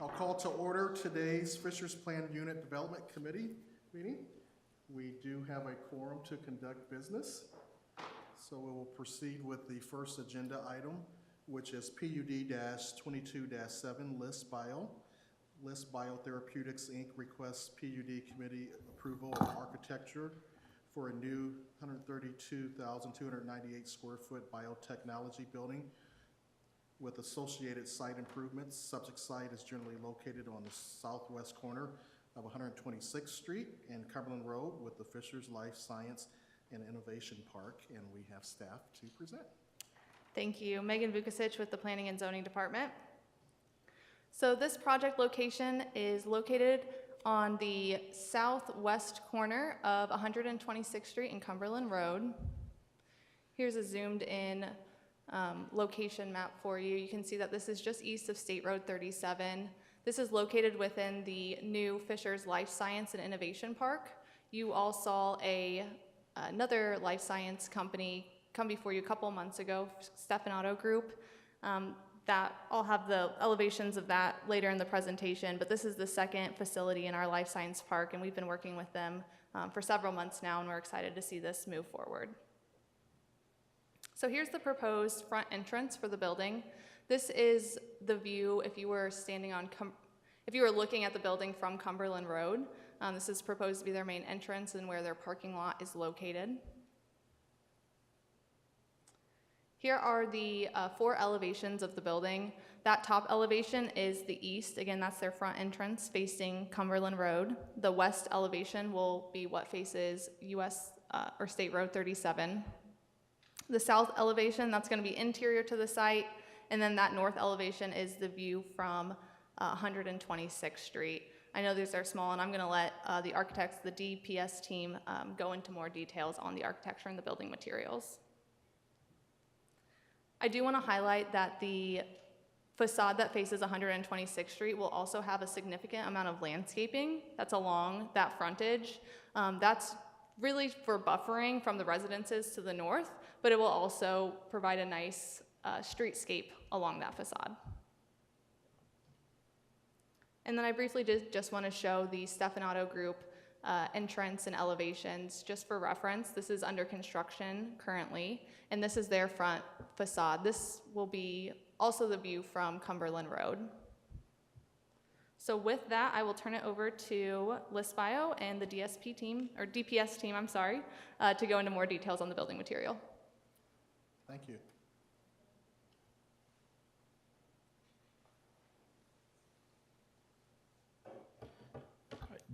I'll call to order today's Fishers Plan Unit Development Committee meeting. We do have a quorum to conduct business, so we will proceed with the first agenda item, which is PUD-22-7 List Bio. List Biotherapeutics, Inc. requests PUD Committee approval of architecture for a new 132,298 square foot biotechnology building with associated site improvements. Subject site is generally located on the southwest corner of 126th Street and Cumberland Road with the Fishers Life Science and Innovation Park, and we have staff to present. Thank you. Megan Vukasic with the Planning and Zoning Department. So this project location is located on the southwest corner of 126th Street and Cumberland Road. Here's a zoomed in location map for you. You can see that this is just east of State Road 37. This is located within the new Fishers Life Science and Innovation Park. You all saw another life science company come before you a couple months ago, Stefanato Group. That I'll have the elevations of that later in the presentation, but this is the second facility in our life science park, and we've been working with them for several months now, and we're excited to see this move forward. So here's the proposed front entrance for the building. This is the view if you were looking at the building from Cumberland Road. This is proposed to be their main entrance and where their parking lot is located. Here are the 4 elevations of the building. That top elevation is the east. Again, that's their front entrance facing Cumberland Road. The west elevation will be what faces US or State Road 37. The south elevation, that's going to be interior to the site. And then that north elevation is the view from 126th Street. I know these are small, and I'm going to let the architects, the DPS team, go into more details on the architecture and the building materials. I do want to highlight that the facade that faces 126th Street will also have a significant amount of landscaping that's along that frontage. That's really for buffering from the residences to the north, but it will also provide a nice streetscape along that facade. And then I briefly just want to show the Stefanato Group entrance and elevations just for reference. This is under construction currently, and this is their front facade. This will be also the view from Cumberland Road. So with that, I will turn it over to List Bio and the DPS team, to go into more details on the building material. Thank you.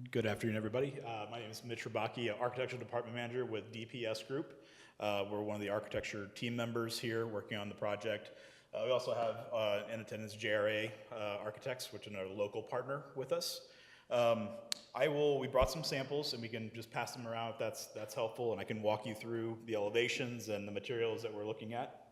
Good afternoon, everybody. My name is Mitch Rabaki, Architectural Department Manager with DPS Group. We're one of the architecture team members here working on the project. We also have in attendance JRA Architects, which is a local partner with us. We brought some samples, and we can just pass them around if that's helpful, and I can walk you through the elevations and the materials that we're looking at.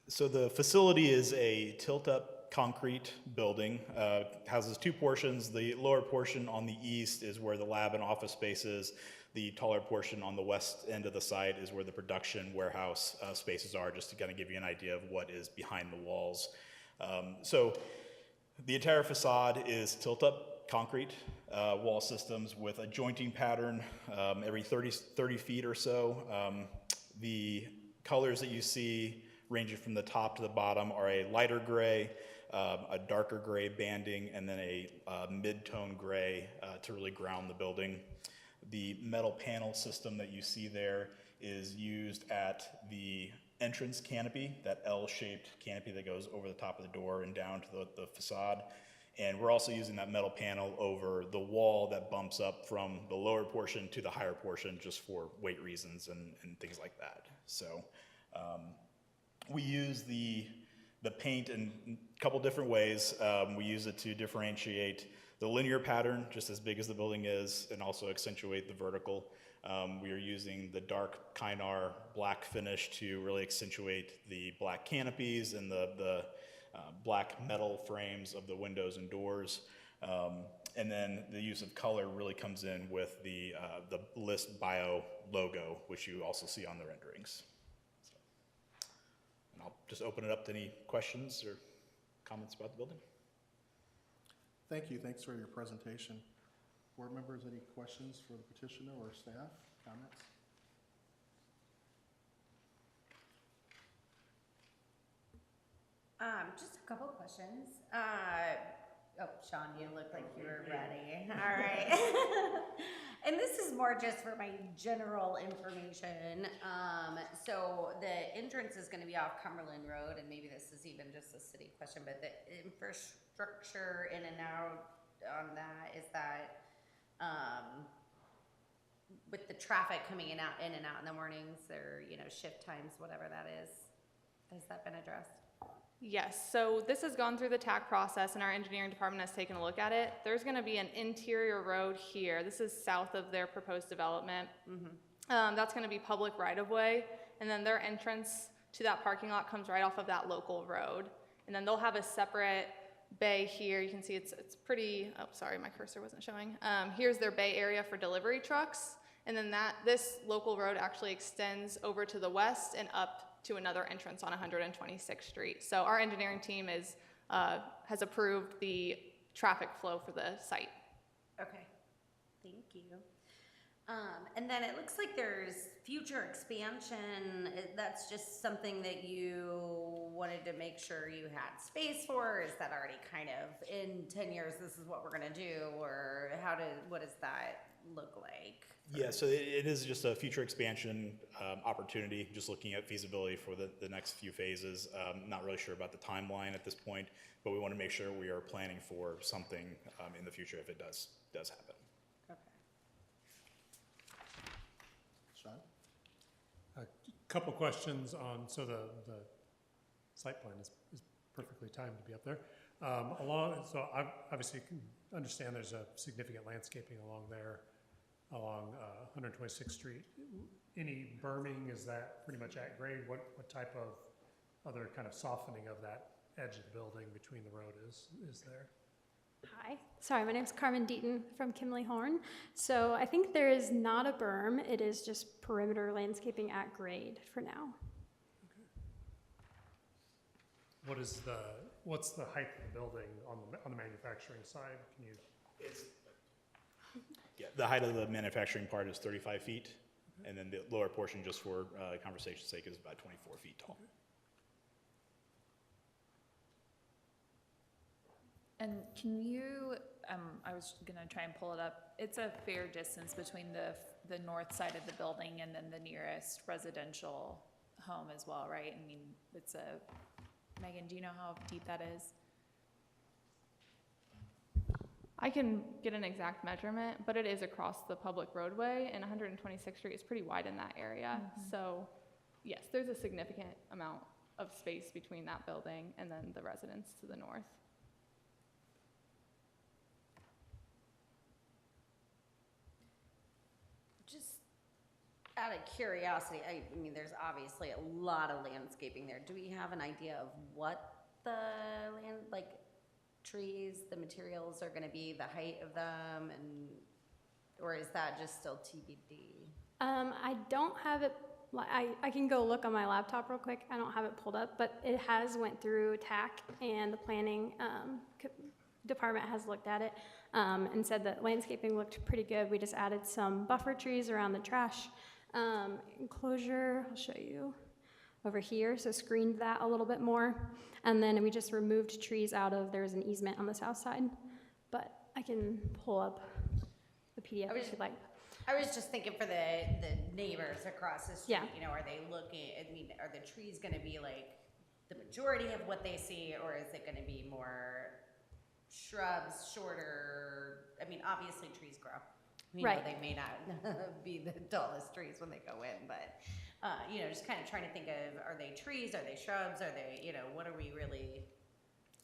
So the facility is a tilt-up concrete building, houses 2 portions. The lower portion on the east is where the lab and office space is. The taller portion on the west end of the site is where the production warehouse spaces are, just to kind of give you an idea of what is behind the walls. So the entire facade is tilt-up concrete wall systems with a jointing pattern every 30 feet or so. The colors that you see ranging from the top to the bottom are a lighter gray, a darker gray banding, and then a mid-tone gray to really ground the building. The metal panel system that you see there is used at the entrance canopy, that L-shaped canopy that goes over the top of the door and down to the facade. And we're also using that metal panel over the wall that bumps up from the lower portion to the higher portion just for weight reasons and things like that. So we use the paint in a couple different ways. We use it to differentiate the linear pattern, just as big as the building is, and also accentuate the vertical. We are using the dark Kynar black finish to really accentuate the black canopies and the black metal frames of the windows and doors. And then the use of color really comes in with the List Bio logo, which you also see on the renderings. So, and I'll just open it up to any questions or comments about the building. Thank you. Thanks for your presentation. Board members, any questions for the petitioner or staff? Comments? Just a couple questions. Oh, Sean, you look like you were ready. All right. And this is more just for my general information. So the entrance is going to be off Cumberland Road, and maybe this is even just a city question, but the infrastructure in and out on that, is that with the traffic coming in and out in the mornings, or shift times, whatever that is, has that been addressed? Yes, so this has gone through the TAC process and our engineering department has taken a look at it. There's gonna be an interior road here. This is south of their proposed development. That's gonna be public right-of-way, and then their entrance to that parking lot comes right off of that local road. And then they'll have a separate bay here. You can see it's pretty, oh, sorry, my cursor wasn't showing. Here's their bay area for delivery trucks. And then this local road actually extends over to the west and up to another entrance on 126th Street. So our engineering team has approved the traffic flow for the site. Okay, thank you. And then it looks like there's future expansion. That's just something that you wanted to make sure you had space for? Or is that already kind of in 10 years, this is what we're gonna do? Or what does that look like? Yeah, so it is just a future expansion opportunity, just looking at feasibility for the next few phases. Not really sure about the timeline at this point, but we want to make sure we are planning for something in the future if it does happen. Okay. Sean? A couple questions on, so the site plan is perfectly timed to be up there. So I obviously can understand there's a significant landscaping along there, along 126th Street. Any berming, is that pretty much at grade? What type of other kind of softening of that edge of the building between the road is there? Hi, sorry, my name's Carmen Deaton from Kimley Horn. So I think there is not a berm, it is just perimeter landscaping at grade for now. Okay. What's the height of the building on the manufacturing side? Can you? Yeah, the height of the manufacturing part is 35 feet, and then the lower portion, just for conversation's sake, is about 24 feet tall. Okay. And can you, I was gonna try and pull it up, it's a fair distance between the north side of the building and then the nearest residential home as well, right? I mean, Megan, do you know how deep that is? I can get an exact measurement, but it is across the public roadway, and 126th Street is pretty wide in that area. So yes, there's a significant amount of space between that building and then the residents to the north. Just out of curiosity, I mean, there's obviously a lot of landscaping there. Do we have an idea of what the trees, the materials are going to be, the height of them, or is that just still TBD? I don't have it, I can go look on my laptop real quick. I don't have it pulled up, but it has went through TAC, and the planning department has looked at it and said that landscaping looked pretty good. We just added some buffer trees around the trash enclosure. I'll show you over here, so screened that a little bit more. And then we just removed trees out of, there's an easement on the south side, but I can pull up the PDF if you'd like. I was just thinking for the neighbors across the street, Yeah. you know, are they looking, I mean, are the trees gonna be like the majority of what they see, or is it gonna be more shrubs, shorter? I mean, obviously trees grow. You know, Right. they may not be the tallest trees when they go in, but, you know, just kind of trying to think of, are they trees, are they shrubs, are they, you know, what are we really?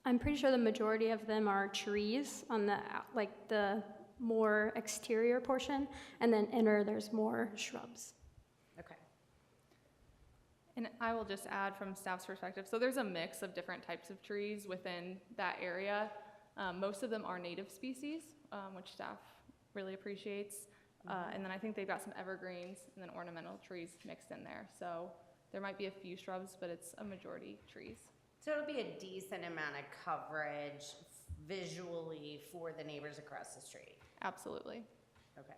I'm pretty sure the majority of them are trees on the, like, the more exterior portion, and then inner, there's more shrubs. Okay. And I will just add from staff's perspective, so there's a mix of different types of trees within that area. Most of them are native species, which staff really appreciates. And then I think they've got some evergreens and then ornamental trees mixed in there. So there might be a few shrubs, but it's a majority trees. So it'll be a decent amount of coverage visually for the neighbors across the street. Absolutely. Okay.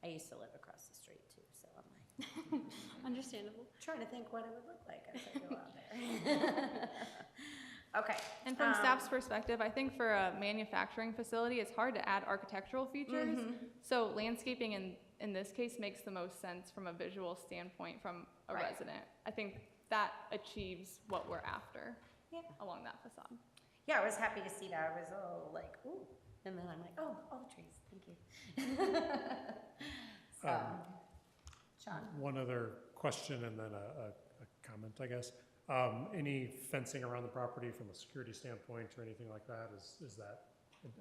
I used to live across the street too, so I'm like Understandable. trying to think what it would look like as I go out there. Okay. And from staff's perspective, I think for a manufacturing facility, it's hard to add architectural features. So landscaping in this case makes the most sense from a visual standpoint from a Right. resident. I think that achieves what we're after Yeah. along that facade. Yeah, I was happy to see that. I was all like, ooh. And then I'm like, oh, all the trees. Thank you. So, Sean. One other question and then a comment, I guess. Any fencing around the property from a security standpoint or anything like that? Is that,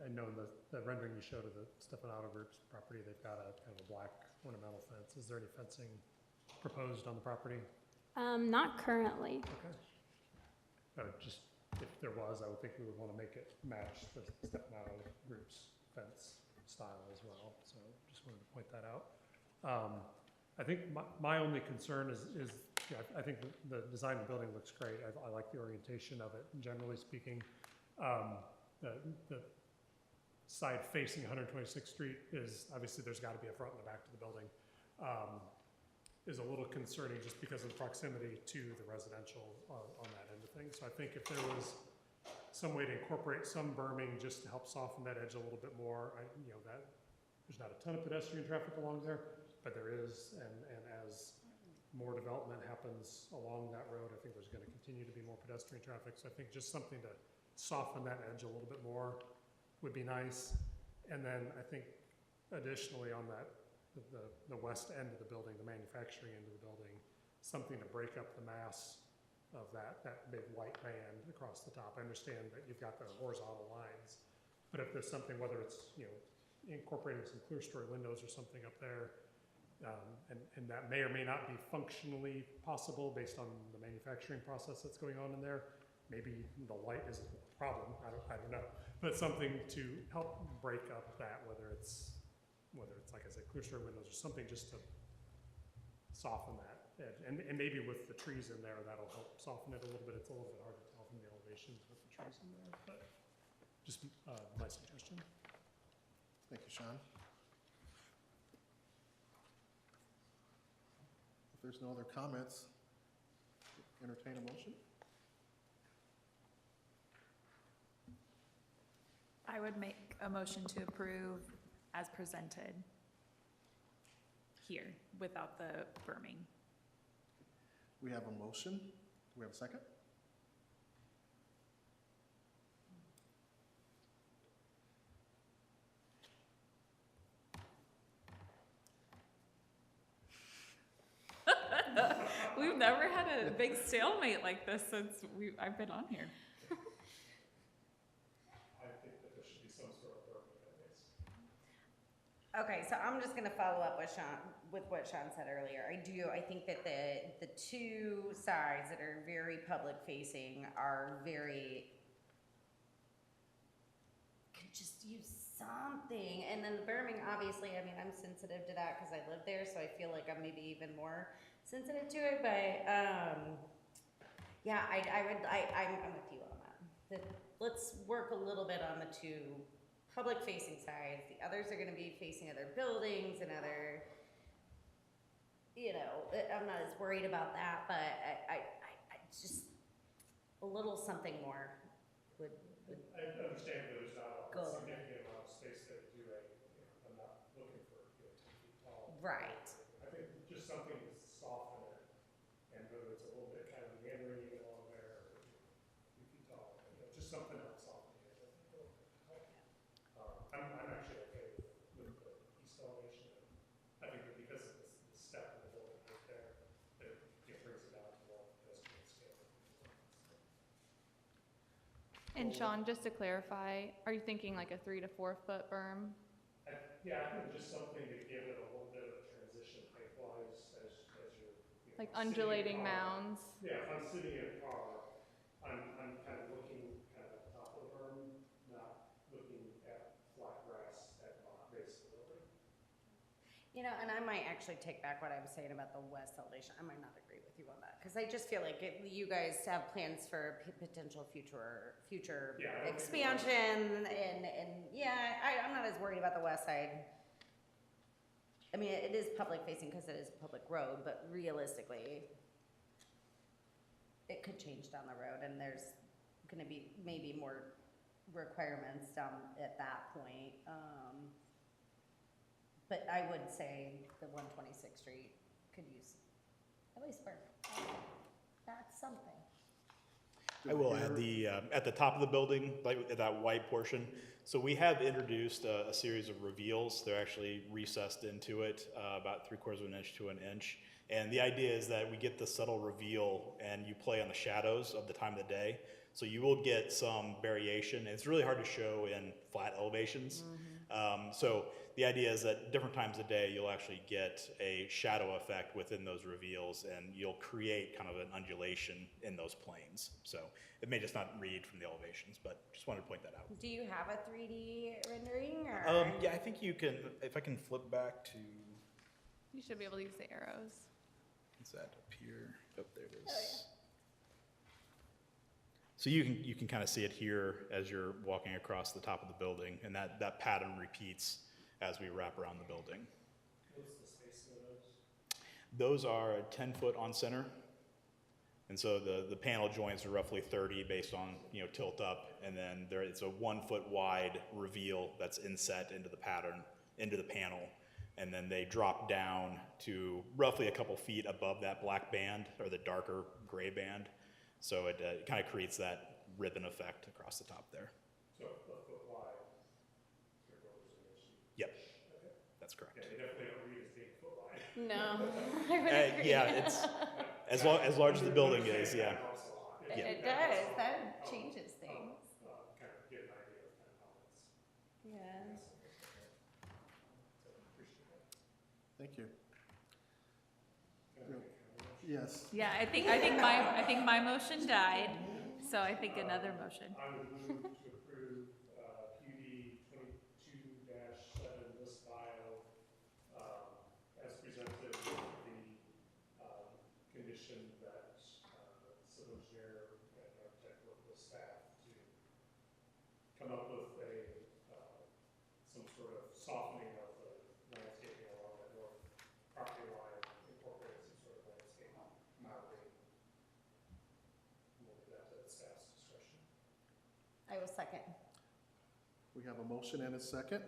I know in the rendering you showed of the Stefano Group's property, they've got a kind of a black ornamental fence. Is there any fencing proposed on the property? Not currently. Okay. Just, if there was, I would think we would want to make it match the Stefano Group's fence style as well. So just wanted to point that out. I think my only concern is yeah, I think the design of the building looks great. I like the orientation of it, generally speaking. The side facing 126th Street is, obviously there's got to be a front and a back to the building, is a little concerning just because of the proximity to the residential on that end of things. So I think if there was some way to incorporate some berming just to help soften that edge a little bit more, you know, that there's not a ton of pedestrian traffic along there, but there is, and as more development happens along that road, I think there's going to continue to be more pedestrian traffic. So I think just something to soften that edge a little bit more would be nice. And then I think additionally on that, the west end of the building, the manufacturing end of the building, something to break up the mass of that big white band across the top. I understand that you've got the horizontal lines, but if there's something, whether it's, you know, incorporating some clear story windows or something up there, and that may or may not be functionally possible based on the manufacturing process that's going on in there. Maybe the light isn't a problem, I don't know. But something to help break up that, whether it's like I said, clear story windows or something just to soften that edge. And maybe with the trees in there, that'll help soften it a little bit. It's a little bit hard to tell from the elevations with the trees in there, but just my suggestion. Thank you, Sean. If there's no other comments, entertain a motion. I would make a motion to approve as presented here without the berming. We have a motion. Do we have a second? We've never had a big stalemate like this since I've been on here. I think that there should be some sort of berming in this. Okay, so I'm just gonna follow up with what Sean said earlier. I think that the two sides that are very public facing are very, could just use something. And then the berming, obviously, I mean, I'm sensitive to that because I live there, so I feel like I'm maybe even more sensitive to it, but, yeah, I'm with you on that. Let's work a little bit on the two public-facing sides. The others are gonna be facing other buildings and other, you know, I'm not as worried about that, but I just, a little something more would I understand that there's not Go. a significant amount of space there to do a, you know, Right. I think just something to soften it, and whether it's a little bit kind of meandering along there, or a few feet tall, just something else softening it. I think will help. I'm actually okay with the east elevation. I think that because of the step in the building right there, that it brings it down to more pedestrian scale. And Sean, just to clarify, are you thinking like a 3 to 4 foot berm? Yeah, I think just something to give it a little bit of transition height-wise as you're, Like sitting in a undulating car. mounds? Yeah, if I'm sitting in a car, I'm kind of looking kind of at the top of the berm, not looking at flat grass at the base of the building. You know, and I might actually take back what I was saying about the west elevation. I might not agree with you on that, because I just feel like you guys have plans for potential future Yeah, I don't think expansion, and yeah, I'm not as worried about the west side. I mean, it is public facing because it is a public road, but realistically, it could change down the road, and there's gonna be maybe more requirements down at that point. But I would say the 126th Street could use at least for, that's something. I will add at the top of the building, like at that white portion. So we have introduced a series of reveals. They're actually recessed into it about 3/4 of an inch to an inch. And the idea is that we get the subtle reveal and you play on the shadows of the time of the day. So you will get some variation. It's really hard to show in flat elevations. So the idea is that different times of day, you'll actually get a shadow effect within those reveals, and you'll create kind of an undulation in those planes. So it may just not read from the elevations, but just wanted to point that out. Do you have a 3D rendering, or? Yeah, I think you can, if I can flip back to, You should be able to use the arrows. what's that up here? Oh, there it is. So you can kind of see it here as you're walking across the top of the building, and that pattern repeats as we wrap around the building. What's the spacing of those? Those are 10 foot on center. And so the panel joints are roughly 30 based on, tilt up. And then it's a 1 foot wide reveal that's inset into the pattern, into the panel. And then they drop down to roughly a couple feet above that black band or the darker gray band. So it kind of creates that ribbon effect across the top there. So a foot wide, 3/4 of an inch. Yep, that's correct. Yeah, they definitely don't read as being foot wide. No, I would agree. Yeah, it's as large as the building is, yeah. That helps a lot. Yeah. It does, that changes things. Kind of get an idea of kind of how that's. Yeah. So appreciate that. Thank you. Can I make a comment? Yes. Yeah, I think my motion died, so I think another motion. I would move to approve PUD 22-7 list bio as presented with the condition that civil engineer and architect work with staff to come up with some sort of softening of the landscaping along that north property line, incorporating some sort of landscape mounting. We'll leave that to staff's discretion. I will second. We have a motion and a second.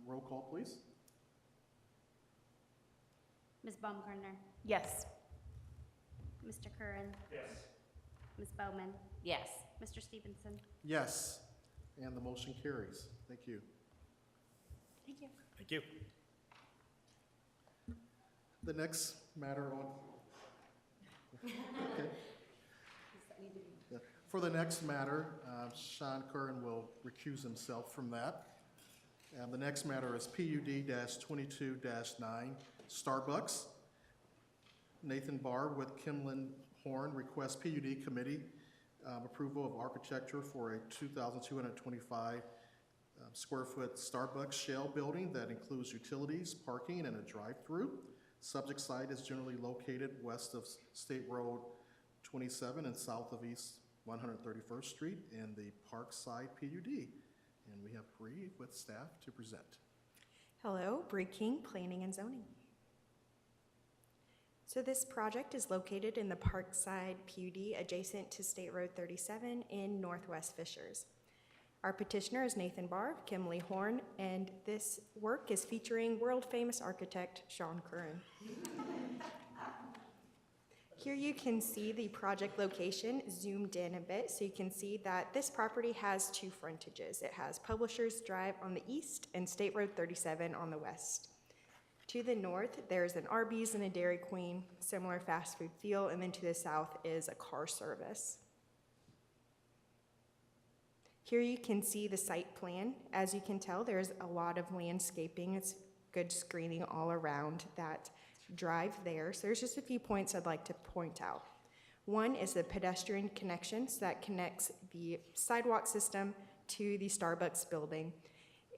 Roll call, please. Ms. Baumgartner, Yes. Mr. Curran, Yes. Ms. Bowman, Yes. Mr. Stevenson. Yes, and the motion carries. Thank you. Thank you. Thank you. The next matter on. Okay. Yeah. For the next matter, Sean Curran will recuse himself from that. And the next matter is PUD-22-9, Starbucks. Nathan Barr with Kimlin Horn requests PUD Committee approval of architecture for a 2,225 square foot Starbucks shell building that includes utilities, parking, and a drive-through. Subject site is generally located west of State Road 27 and south of East 131st Street in the Parkside PUD. And we have Bree with staff to present. Hello, Bree King, Planning and Zoning. So this project is located in the Parkside PUD adjacent to State Road 37 in Northwest Fishers. Our petitioner is Nathan Barr, Kimberly Horn, and this work is featuring world-famous architect Sean Curran. Here you can see the project location zoomed in a bit, so you can see that this property has two frontages. It has Publishers Drive on the east and State Road 37 on the west. To the north, there's an Arby's and a Dairy Queen, similar fast food feel, and then to the south is a car service. Here you can see the site plan. As you can tell, there's a lot of landscaping. It's good screening all around that drive there. So there's just a few points I'd like to point out. One is the pedestrian connections that connects the sidewalk system to the Starbucks building.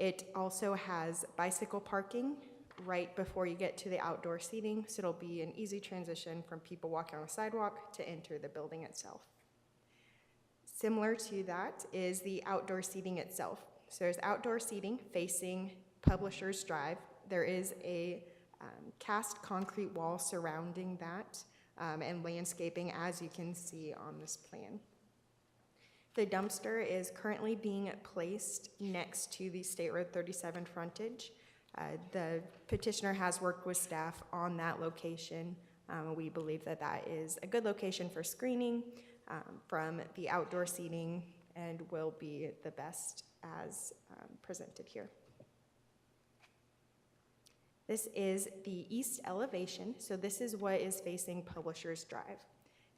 It also has bicycle parking right before you get to the outdoor seating, so it'll be an easy transition from people walking on the sidewalk to enter the building itself. Similar to that is the outdoor seating itself. So there's outdoor seating facing Publishers Drive. There is a cast concrete wall surrounding that and landscaping, as you can see on this plan. The dumpster is currently being placed next to the State Road 37 frontage. The petitioner has worked with staff on that location. We believe that that is a good location for screening from the outdoor seating and will be the best as presented here. This is the east elevation, so this is what is facing Publishers Drive.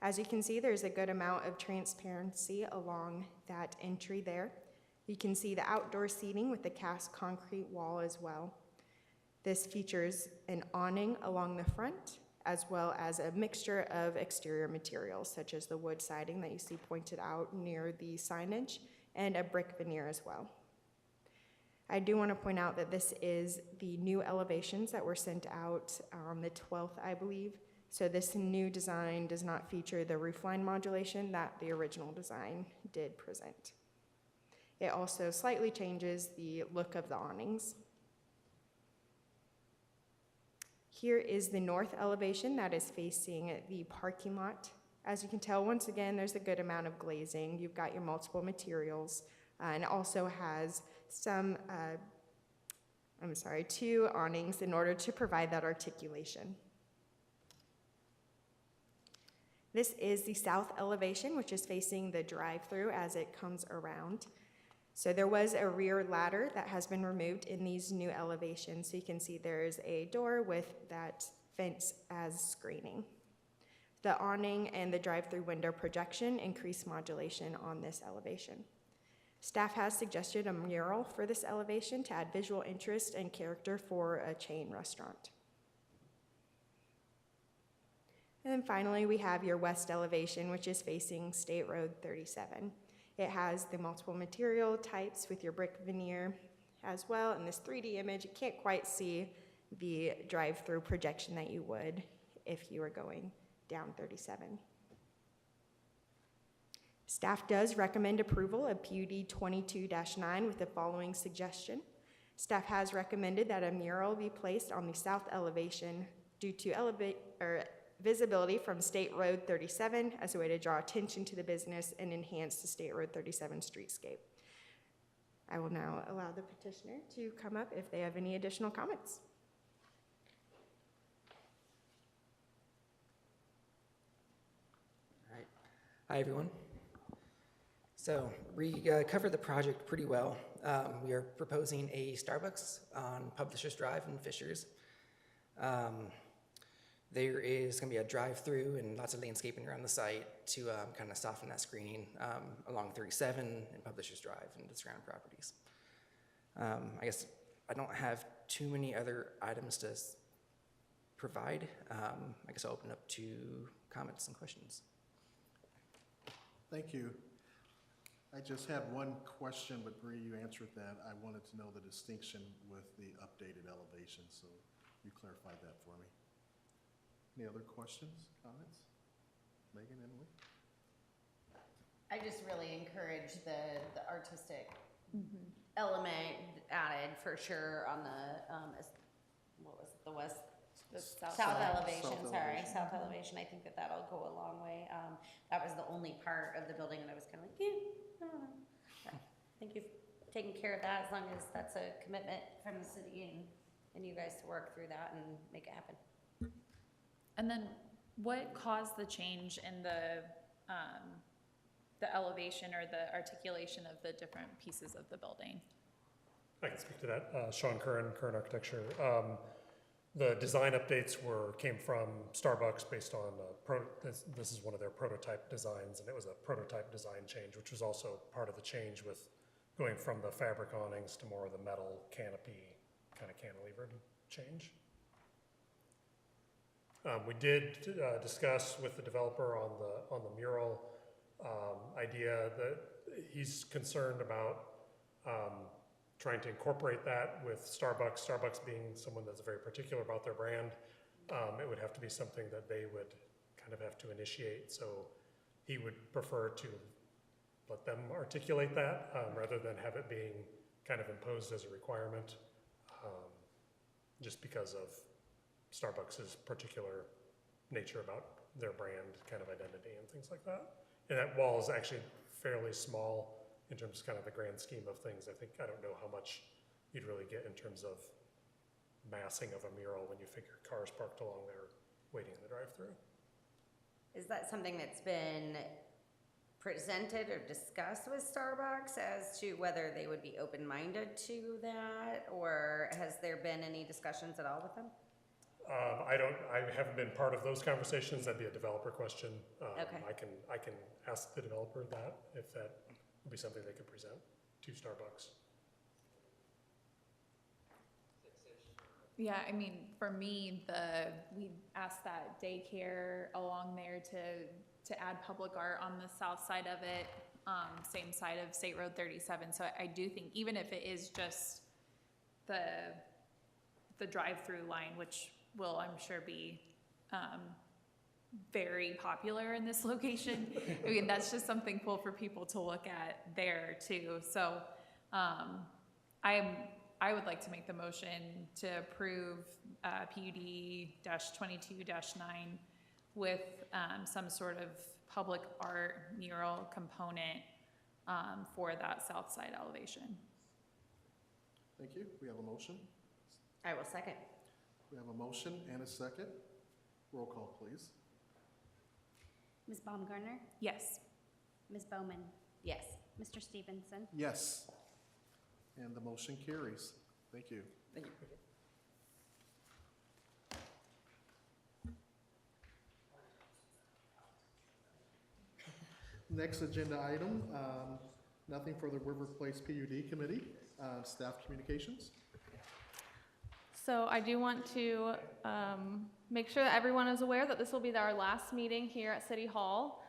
As you can see, there's a good amount of transparency along that entry there. You can see the outdoor seating with the cast concrete wall as well. This features an awning along the front, as well as a mixture of exterior materials, such as the wood siding that you see pointed out near the signage, and a brick veneer as well. I do want to point out that this is the new elevations that were sent out on the 12th, I believe. So this new design does not feature the roofline modulation that the original design did present. It also slightly changes the look of the awnings. Here is the north elevation that is facing the parking lot. As you can tell, once again, there's a good amount of glazing. You've got your multiple materials, and it also has some, two awnings in order to provide that articulation. This is the south elevation, which is facing the drive-through as it comes around. So there was a rear ladder that has been removed in these new elevations. So you can see there's a door with that fence as screening. The awning and the drive-through window projection increase modulation on this elevation. Staff has suggested a mural for this elevation to add visual interest and character for a chain restaurant. And then finally, we have your west elevation, which is facing State Road 37. It has the multiple material types with your brick veneer as well. In this 3D image, you can't quite see the drive-through projection that you would if you were going down 37. Staff does recommend approval of PUD 22-9 with the following suggestion. Staff has recommended that a mural be placed on the south elevation due to visibility from State Road 37 as a way to draw attention to the business and enhance the State Road 37 streetscape. I will now allow the petitioner to come up if they have any additional comments. All right. Hi, everyone. So we covered the project pretty well. We are proposing a Starbucks on Publishers Drive in Fishers. There is going to be a drive-through and lots of landscaping around the site to kind of soften that screening along 37 and Publishers Drive and the surrounding properties. I guess I don't have too many other items to provide. I guess I'll open up to comments and questions. Thank you. I just had one question, but Bree, you answered that. I wanted to know the distinction with the updated elevation, so you clarified that for me. Any other questions, comments? Megan, Emily? I just really encourage the artistic element added for sure on the, what was it, the west? The south elevation, South sorry, elevation. south elevation. I think that that'll go a long way. That was the only part of the building that I was kind of like, yeah, I don't know. think you've taken care of that, as long as that's a commitment from the city and you guys to work through that and make it happen. And then what caused the change in the elevation or the articulation of the different pieces of the building? I can speak to that. Sean Curran, Curran Architecture. The design updates came from Starbucks based on this is one of their prototype designs, and it was a prototype design change, which was also part of the change with going from the fabric awnings to more of the metal canopy kind of cantilevered change. We did discuss with the developer on the mural idea that he's concerned about trying to incorporate that with Starbucks. Starbucks being someone that's very particular about their brand, it would have to be something that they would kind of have to initiate. So he would prefer to let them articulate that rather than have it being kind of imposed as a requirement, just because of Starbucks' particular nature about their brand kind of identity and things like that. And that wall is actually fairly small in terms of kind of the grand scheme of things. I don't know how much you'd really get in terms of massing of a mural when you figure cars parked along there waiting in the drive-thru. Is that something that's been presented or discussed with Starbucks as to whether they would be open-minded to that, or has there been any discussions at all with them? I haven't been part of those conversations. That'd be a developer question. Okay. I can ask the developer that, if that would be something they could present to Starbucks. Yeah, I mean, for me, we asked that daycare along there to add public art on the south side of it, same side of State Road 37. So I do think even if it is just the drive-through line, which will, I'm sure, be very popular in this location. I mean, that's just something cool for people to look at there too. So I would like to make the motion to approve PUD-22-9 with some sort of public art mural component for that south side elevation. Thank you. We have a motion. I will second. We have a motion and a second. Roll call, please. Ms. Baumgartner? Yes. Ms. Bowman? Yes. Mr. Stevenson? Yes. And the motion carries. Thank you. Thank you. Next agenda item, nothing for the River Place PUD Committee, staff communications. So I do want to make sure that everyone is aware that this will be our last meeting here at City Hall.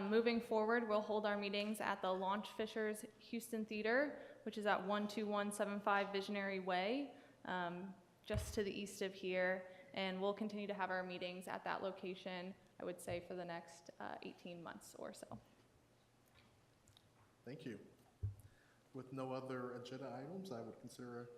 Moving forward, we'll hold our meetings at the Launch Fishers Houston Theater, which is at 12175 Visionary Way, just to the east of here. And we'll continue to have our meetings at that location, I would say, for the next 18 months or so. Thank you. With no other agenda items, I would consider